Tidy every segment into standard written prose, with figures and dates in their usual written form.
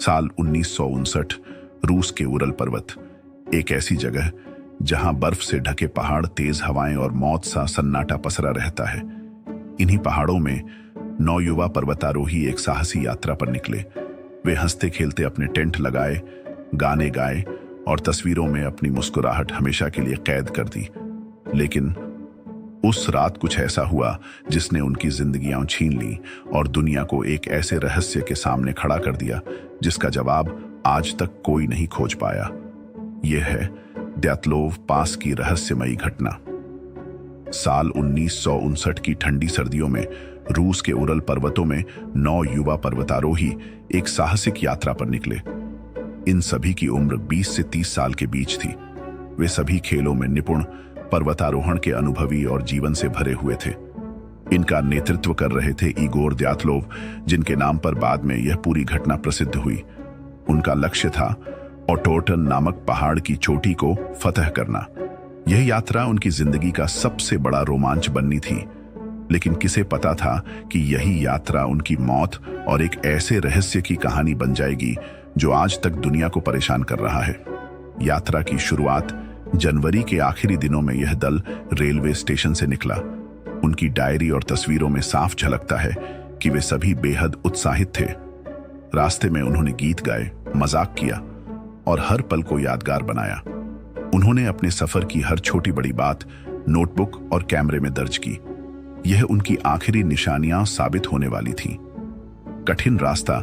साल 1959। रूस के उरल पर्वत, एक ऐसी जगह जहां बर्फ से ढके पहाड़, तेज हवाएं और मौत सा सन्नाटा पसरा रहता है। इन्हीं पहाड़ों में 9 युवा पर्वतारोही एक साहसी यात्रा पर निकले। वे हंसते खेलते अपने टेंट लगाए, गाने गाए और तस्वीरों में अपनी मुस्कुराहट हमेशा के लिए कैद कर दी। लेकिन उस रात कुछ ऐसा हुआ जिसने उनकी जिंदगियां छीन ली और दुनिया को एक ऐसे रहस्य के सामने खड़ा कर दिया जिसका जवाब आज तक कोई नहीं खोज पाया। यह है द्यातलोव पास की रहस्यमयी घटना। साल 1959 की ठंडी सर्दियों में रूस के उरल पर्वतों में 9 युवा पर्वतारोही एक साहसिक यात्रा पर निकले। इन सभी की उम्र 20 से 30 साल के बीच थी। वे सभी खेलों में निपुण, पर्वतारोहण के अनुभवी और जीवन से भरे हुए थे। इनका नेतृत्व कर रहे थे इगोर द्यातलोव, जिनके नाम पर बाद में यह पूरी घटना प्रसिद्ध हुई। उनका लक्ष्य था ओटोटन नामक पहाड़ की चोटी को फतह करना। यह यात्रा उनकी जिंदगी का सबसे बड़ा रोमांच बननी थी। लेकिन किसे पता था कि यही यात्रा उनकी मौत और एक ऐसे रहस्य की कहानी बन जाएगी जो आज तक दुनिया को परेशान कर रहा है। यात्रा की शुरुआत जनवरी के आखिरी दिनों में यह दल रेलवे स्टेशन से निकला। उनकी डायरी और तस्वीरों में साफ झलकता है कि वे सभी बेहद उत्साहित थे। रास्ते में उन्होंने गीत गाए, मजाक किया और हर पल को यादगार बनाया। उन्होंने अपने सफर की हर छोटी बड़ी बात नोटबुक और कैमरे में दर्ज की। यह उनकी आखिरी निशानियां साबित होने वाली थीं। कठिन रास्ता,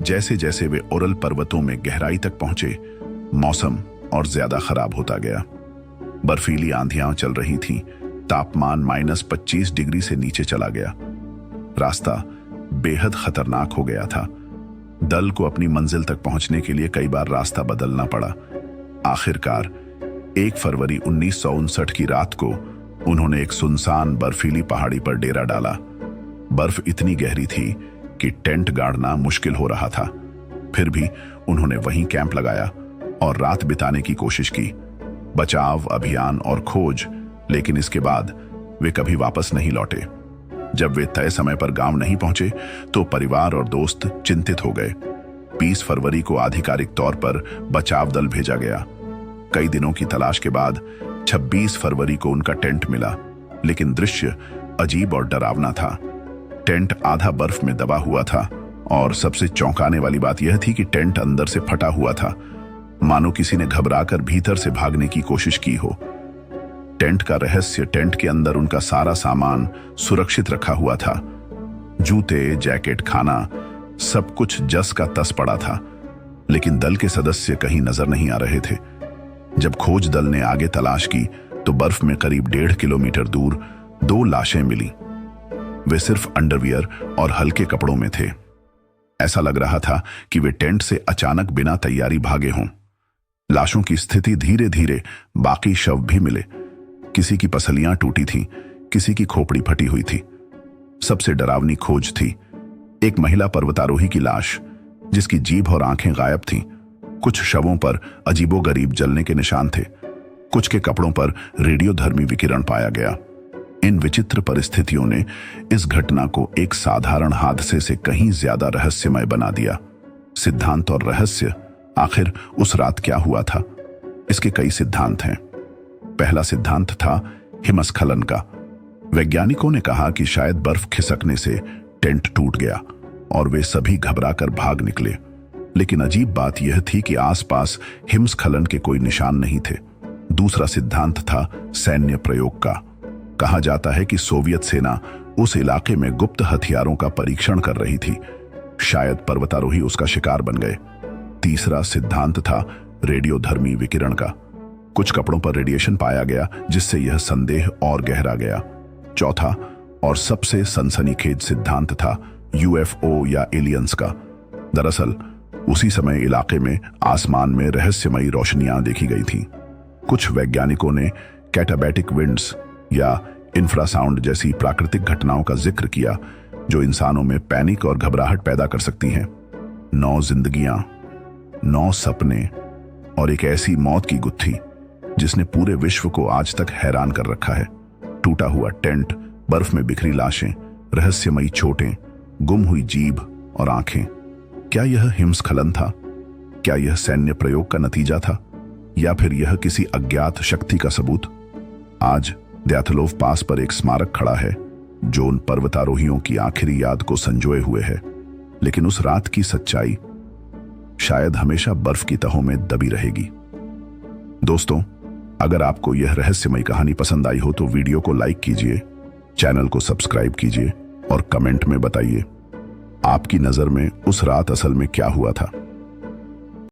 जैसे जैसे वे उरल पर्वतों में गहराई तक पहुंचे, मौसम और ज्यादा खराब होता गया। बर्फीली आंधियां चल रही थीं, तापमान -25 डिग्री से नीचे चला गया। रास्ता बेहद खतरनाक हो गया था। दल को अपनी मंजिल तक पहुंचने के लिए कई बार रास्ता बदलना पड़ा। आखिरकार 1 फरवरी 1959 की रात को उन्होंने एक सुनसान बर्फीली पहाड़ी पर डेरा डाला। बर्फ इतनी गहरी थी कि टेंट गाड़ना मुश्किल हो रहा था। फिर भी उन्होंने वहीं कैंप लगाया और रात बिताने की कोशिश की। बचाव अभियान और खोज, लेकिन इसके बाद वे कभी वापस नहीं लौटे। जब वे तय समय पर गांव नहीं पहुंचे तो परिवार और दोस्त चिंतित हो गए। 20 फरवरी को आधिकारिक तौर पर बचाव दल भेजा गया। कई दिनों की तलाश के बाद 26 फरवरी को उनका टेंट मिला, लेकिन दृश्य अजीब और डरावना था। टेंट आधा बर्फ में दबा हुआ था और सबसे चौंकाने वाली बात यह थी कि टेंट अंदर से फटा हुआ था, मानो किसी ने घबराकर भीतर से भागने की कोशिश की हो। टेंट का रहस्य, टेंट के अंदर उनका सारा सामान सुरक्षित रखा हुआ था। जूते, जैकेट, खाना, सब कुछ जस का तस पड़ा था। लेकिन दल के सदस्य कहीं नजर नहीं आ रहे थे। जब खोज दल ने आगे तलाश की तो बर्फ में करीब 1.5 किलोमीटर दूर 2 लाशें मिली। वे सिर्फ अंडरवियर और हल्के कपड़ों में थे। ऐसा लग रहा था कि वे टेंट से अचानक बिना तैयारी भागे हों। लाशों की स्थिति धीरे धीरे, बाकी शव भी मिले। किसी की पसलियां टूटी थीं, किसी की खोपड़ी फटी हुई थी। सबसे डरावनी खोज थी एक महिला पर्वतारोही की लाश, जिसकी जीभ और आंखें गायब थीं। कुछ शवों पर अजीबोगरीब जलने के निशान थे। कुछ के कपड़ों पर रेडियोधर्मी विकिरण पाया गया। इन विचित्र परिस्थितियों ने इस घटना को एक साधारण हादसे से कहीं ज्यादा रहस्यमय बना दिया। सिद्धांत और रहस्य, आखिर उस रात क्या हुआ था? इसके कई सिद्धांत हैं। पहला सिद्धांत था हिमस्खलन का। वैज्ञानिकों ने कहा कि शायद बर्फ खिसकने से टेंट टूट गया और वे सभी घबराकर भाग निकले। लेकिन अजीब बात यह थी कि आसपास हिमस्खलन के कोई निशान नहीं थे। दूसरा सिद्धांत था सैन्य प्रयोग का। कहा जाता है कि सोवियत सेना उस इलाके में गुप्त हथियारों का परीक्षण कर रही थी। शायद पर्वतारोही उसका शिकार बन गए। तीसरा सिद्धांत था रेडियोधर्मी विकिरण का। कुछ कपड़ों पर रेडिएशन पाया गया, जिससे यह संदेह और गहरा गया। चौथा और सबसे सनसनीखेज सिद्धांत था यूएफओ या एलियंस का। दरअसल उसी समय इलाके में आसमान में रहस्यमयी रोशनियां देखी गई थीं। कुछ वैज्ञानिकों ने कैटाबैटिक विंड्स या इंफ्रासाउंड जैसी प्राकृतिक घटनाओं का जिक्र किया जो इंसानों में पैनिक और घबराहट पैदा कर सकती हैं। 9 जिंदगियां, 9 सपने और एक ऐसी मौत की गुत्थी जिसने पूरे विश्व को आज तक हैरान कर रखा है। टूटा हुआ टेंट, बर्फ में बिखरी लाशें, रहस्यमयी चोटें, गुम हुई जीभ और आंखें। क्या यह हिमस्खलन था? क्या यह सैन्य प्रयोग का नतीजा था, या फिर यह किसी अज्ञात शक्ति का सबूत? आज द्याथलोव पास पर एक स्मारक खड़ा है जो उन पर्वतारोहियों की आखिरी याद को संजोए हुए है, लेकिन उस रात की सच्चाई शायद हमेशा बर्फ की तहों में दबी रहेगी। दोस्तों, अगर आपको यह रहस्यमयी कहानी पसंद आई हो तो वीडियो को लाइक कीजिए, चैनल को सब्सक्राइब कीजिए और कमेंट में बताइए आपकी नजर में उस रात असल में क्या हुआ था।